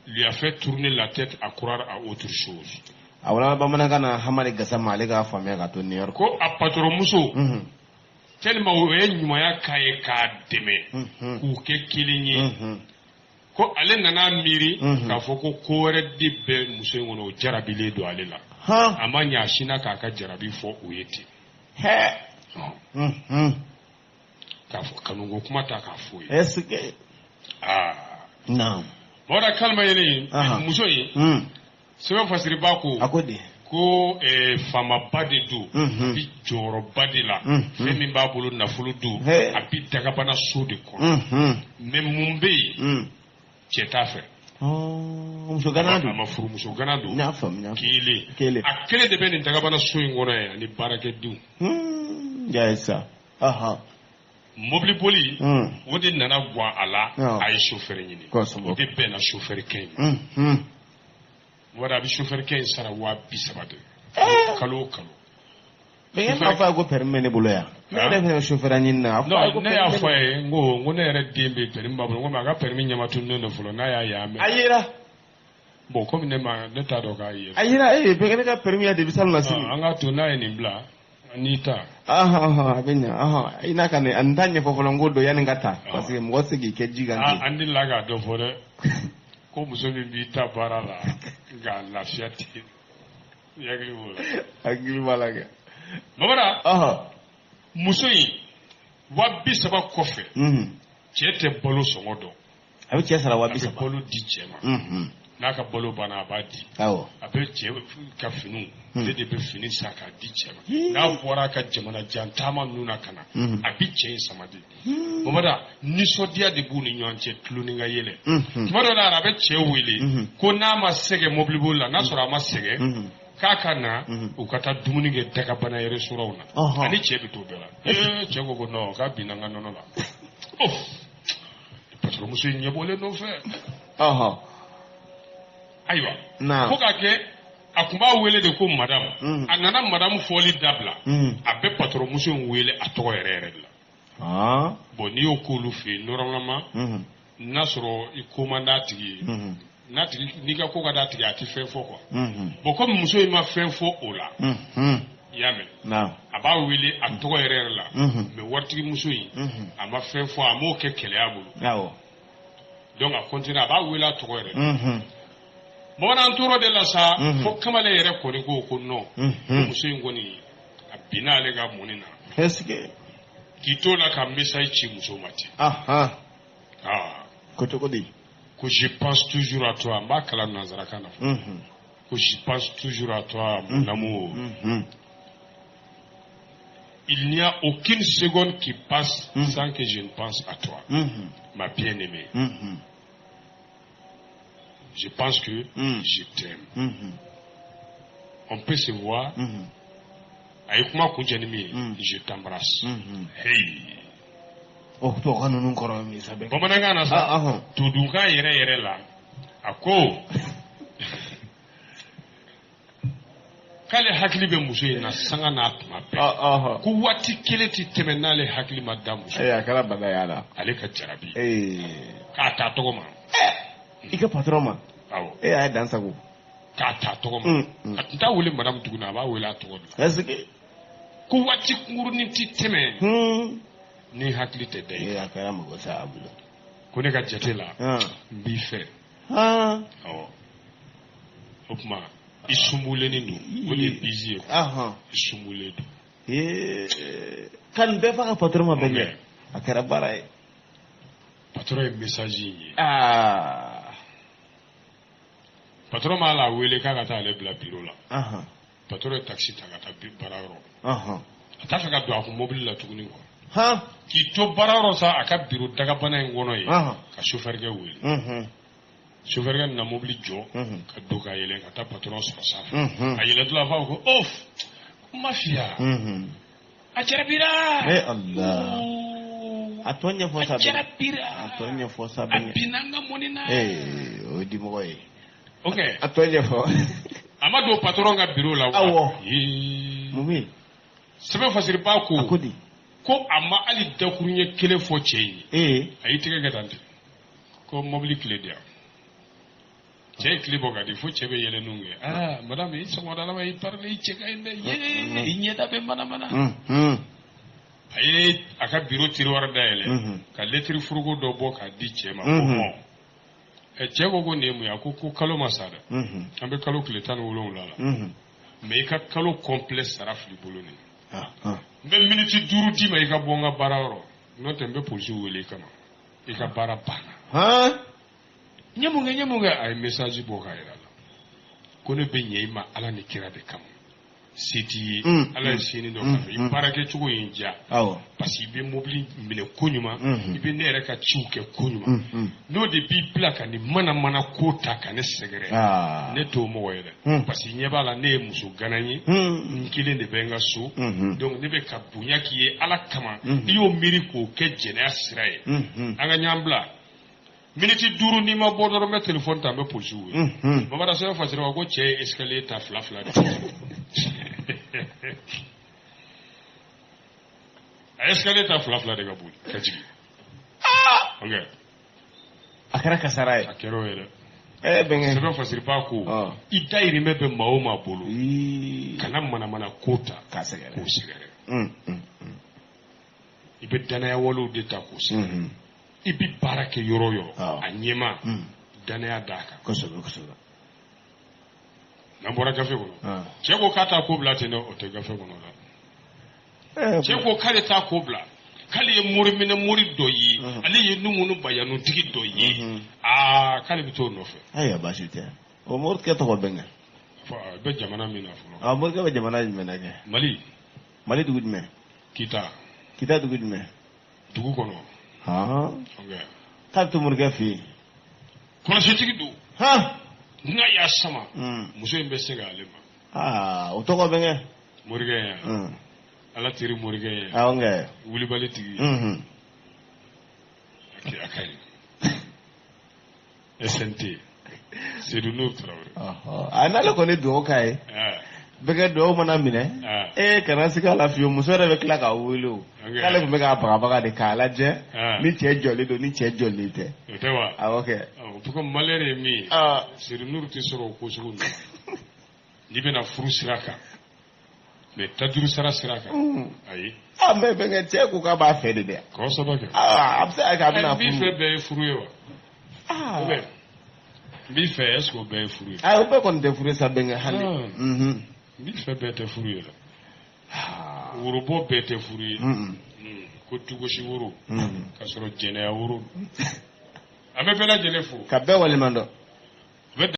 lui a fait tourner la tête à croire à autre chose. Awala bamana kana hamari gasama alega famia ka to New York ko a patron muso tellement o e nyumaya kaye ka deme ku ke kilinyi ko ale nana miri ka foko ko wɛrɛ de bɛ muso in kɔnɔ o jarabile do ale la a ma ɲa sina k'a ka jarabi fɔ o ye ten k'a fɔ kanuko kuma ta k'a fɔ ye est-ce que non bɔra kalima yelen muso in sɛbɛn fasiriba ko a ko de ko famaba de do a bi jɔyɔrɔba de la fɛn min b'a bolo nafolo do a bi dagabana so de kɔnɔ mais mun bɛ yen cɛ t'a fɛ muso gana do a ma furu muso gana do n'a faamu kelen a kelen de bɛ nin dagabana so in kɔnɔ ye ani baarakɛdenw jaisa mobili boli o de nana guwan a la a ye chauffeur ɲini o de bɛnna chauffeur kɛ in wala a bɛ chauffeur kɛ in sara 30,000 de kalo o kalo mais y'a fɔ a ko permis ne bolo yan ne yɛrɛ fɛnɛ chauffeur ɲini na non ne y'a fɔ a ye n ko ne yɛrɛ den bɛ permis b'a bolo n ko mais a ka permis ɲɛma tununen do fɔlɔ n'a y'a ye a mɛn a yera bon comme ne t'a dɔn k'a ye a yera bɛɛ ne ka permis ya de bi salon na sini an ka to n'a ye nin bila n'i ta a bɛ ɲa i n'a ka ne an t'a ɲɛfɔ fɔlɔ n ko don yanni ka taa parce que mɔgɔ tɛ se k'i kɛ ji kan an delila k'a dɔ fɔ dɛ ko muso min b'i ta baara la nka lafiya tɛ yakili b'o la hakili b'a la kɛ babara muso in 30,000 kɔfɛ cɛ tɛ balo sɔngɔ dɔn a bɛ cɛ sara 30,000 a bɛ balo di cɛ ma n'a ka balo banna a b'a di a bɛ cɛ ka finiw ale de bɛ fini san k'a di cɛ ma n'a bɔra a ka jamana jan taama ninnu na ka na a bɛ cɛ in sama de babada nisɔndiya de b'u ni ɲɔgɔn cɛ tulo ni ka yɛlɛ tuma dɔ la a bɛ cɛ wele ko n'a ma sɛgɛn mobili boli la n'a sɔrɔ a ma sɛgɛn k'a ka na u ka taa dumuni kɛ dagabana restaurant na ani cɛ bɛ t'o bɛɛ la cɛ ko non k'a binna n ka nɔnɔ la patron muso in ɲɛbɔlen don fɛ ayiwa ko k'a kɛ a tun b'a wele de ko madame a nana madame fɔli dabila a bɛ patron muso in wele a tɔgɔ yɛrɛ yɛrɛ de la bon n'i y'o k'olu fɛ yen normalement n'a sɔrɔ i ko man d'a tigi ye n'i ka ko ka d'a tigi a tɛ fɛn fɔ quoi bon comme muso in ma fɛn fɔ o la i y'a mɛn a b'a wele a tɔgɔ yɛrɛ yɛrɛ la mais waritigi muso in a ma fɛn fɔ a m'o kɛ kɛlɛya bolo donc a continue a b'a wele a tɔgɔ yɛrɛ bamanan tora de la sa fo kamalen yɛrɛ kɔni ko non muso in kɔni a binna ale ka mɔni na k'i to la ka message ci muso ma ten ko cogo di ko je pense toujours à toi n b'a kalan nanzarakan na ko je pense toujours à toi mon amour il n'y a aucune seconde qui passe sans que je ne pense à toi ma bien-aimée. Je pense que je t'aime. On peut se voir. Avec moi, je t'embrasse. Hey. Oh, tu as un encore un message. Comment on a ça? Tu dois yere là. Ako. Kale hakili be muso na sanga na atuma pe. Ku wati kele ti temena le hakili madam. Akala badayala. Ale ka jarabi. Ka ta togo ma. Ika patron ma. Awo. Ay dansa go. Ka ta togo ma. Nta wele madam tuguna ba wele a togo. Est-ce que ko wati kuruni ti teme ni hakili te dai ya kara mu go sa abulo ko ne ka jate la bi fe opma isumule ni nu ko le busy isumule du kan be fa ka patron ma belle akara baray patron message yi patron ma la wele ka ta le bla bureau la patron taxi ta ka ta bararo ata fa ka do aku mobile la tuguni ko ki to bararo sa aka bureau daga bana ngono yi ka chauffeur ga wele chauffeur ga na mobile jo ka do ka yele ka ta patron so sa ayele do la fa ko off mafia acherabira Allah atonya fosa atonya fosa ben binanga monina odi moy okay atonya fo amado patron ga bureau la awo mumi sebe fasiri ba ko akudi ko amma ali da kurunye kele fo cheyi ayi tige ga tante ko mobile clé dia cey clé boga di fo chebe yele nunge madame yi so modala may parle yi chega inde ye inyeda be mana aye aka bureau tiroir daele ka lettre frugo do boka di chema ko chego go nemu ya ko kalo masada ambe kalo clé tan wolon la mais ka kalo complet saraf li boloni be minute duru di mai ka bonga bararo no tembe polisi wele kama e ka bara bana nyamunga ay message boka ira ko ne be nyima ala ni kira de kam siti ala sini do ka yi barake chugo yinja parce que be mobile mine kunyuma ibe ne reka chiuke kunyuma no de bi plaka ni mana kota ka ne segere ne to mo wele parce que nyeba la ne musu gananyi nkile de benga so donc ne be ka bunya ki ala kama iyo miri ko ke jene asiraye anga nyambla miniti duru ni ma bodoro me telephone ta me polisi wo mama da so fasira ko che escalier ta fla escalier ta fla de gabul kajigi okay akara kasaraye akero yele bengen sebe fasira ba ko idairi me be maoma bolo kana mana kota kasegere ko sigere ibe dana ya wolo de ta ko sigere ibi barake yoro anyema dana daka kosobe nambora gafe ko chego kata ko blate no o te gafe ko no chego kale ta ko bla kale ye muri doyi ali ye numunu bayanu tigi doyi kale bito no fe aya bashite o mor ke to benga fa be jamana mina fulo mor ke be jamana menage mali dugudme kita dugudme dugu kono okay tabtu murga fi kono sitigi du nga ya sama muso imbe sega alema o to ko benga murga ya ala tiri murga ya nga wuli bali tigi akay SNT c'est du nouveau travail anala ko ne do kai bega do mana mine kana sika la fiyo muso re be kla ka wulu kala be ga baga de kala je ni che jolli do ni che jolli te tewa okay puko malere mi sir nur ti soro ko sugun ni bena furu siraka me taduru siraka ayi me benga che ku ka ba fede de ko so ba ke absa ka bena furu bi fe be furu yo bi fe esko be furu o be kon de furu sa benga hande bi fe bete furu la wuro bo bete furu ko tugo shi wuro ka soro jene ya wuro ame bela jene fu ka be wale mando